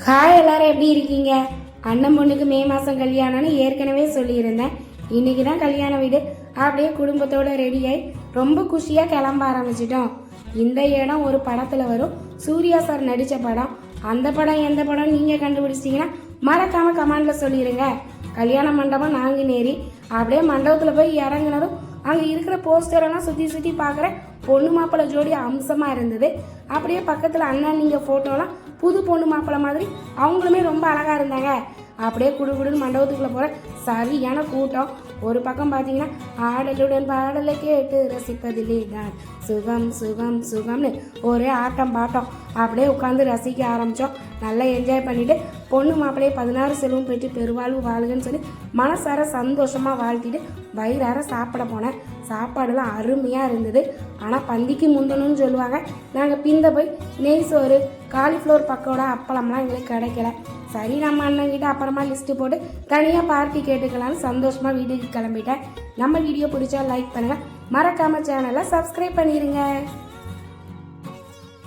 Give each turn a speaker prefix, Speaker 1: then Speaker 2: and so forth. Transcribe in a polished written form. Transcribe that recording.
Speaker 1: Hi, எல்லாரும் எப்படி இருக்கீங்க? அண்ணன் பொண்ணுக்கு மே மாதம் கல்யாணம்னு ஏற்கனவே சொல்லியிருந்தேன். இன்னைக்கு தான் கல்யாண வீடு. அப்படியே குடும்பத்தோட ரெடியாகி ரொம்ப குஷியாக கிளம்ப ஆரம்பிச்சிட்டோம். இந்த இடம் ஒரு படத்தில் வரும், சூர்யா சார் நடித்த படம். அந்த படம் எந்த படம் நீங்கள் கண்டுபிடிச்சிட்டிங்கன்னா மறக்காமல் கமெண்டில் சொல்லிடுங்க. கல்யாண மண்டபம் நாங்குநேரி. அப்படியே மண்டபத்தில் போய் இறங்குனதும் அங்கே இருக்கிற போஸ்டரெல்லாம் சுற்றி சுற்றி பார்க்குறேன். பொண்ணு மாப்பிள்ளை ஜோடி அம்சமாக இருந்தது. அப்படியே பக்கத்தில் அண்ணன் நீங்கள் ஃபோட்டோலாம் புது பொண்ணு மாப்பிள்ளை மாதிரி அவங்களுமே ரொம்ப அழகாக இருந்தாங்க. அப்படியே குடுகுடுன்னு மண்டபத்துக்குள்ளே போகிறேன். சரியான கூட்டம். ஒரு பக்கம் பார்த்தீங்கன்னா ஆடலுடன் பாடலை கேட்டு ரசிப்பதிலே தான் சுகம் சுகம் சுகம்னு ஒரே ஆட்டம் பாட்டம். அப்படியே உட்காந்து ரசிக்க ஆரம்பித்தோம். நல்லா என்ஜாய் பண்ணிவிட்டு பொண்ணு மாப்பிள்ளையை 16 செல்வம் பெற்று பெருவாழ்வு வாழுகன்னு சொல்லி மனசார சந்தோஷமாக வாழ்த்திட்டு வயிறார சாப்பிட போனேன். சாப்பாடுலாம் அருமையாக இருந்தது. ஆனால் பந்திக்கு முந்தணும்னு சொல்லுவாங்க. நாங்கள் பிந்த போய் நெய் சோறு, காலிஃப்ளவர் பக்கோடா, அப்பளம்லாம் எங்களுக்கு கிடைக்கல. சரி, நம்ம அண்ணன்கிட்ட அப்புறமா லிஸ்ட்டு போட்டு தனியாக பார்ட்டி கேட்டுக்கலான்னு சந்தோஷமாக வீட்டுக்கு கிளம்பிட்டேன். நம்ம வீடியோ பிடிச்சா லைக் பண்ணுங்கள், மறக்காமல் சேனலை சப்ஸ்கிரைப் பண்ணிடுங்க.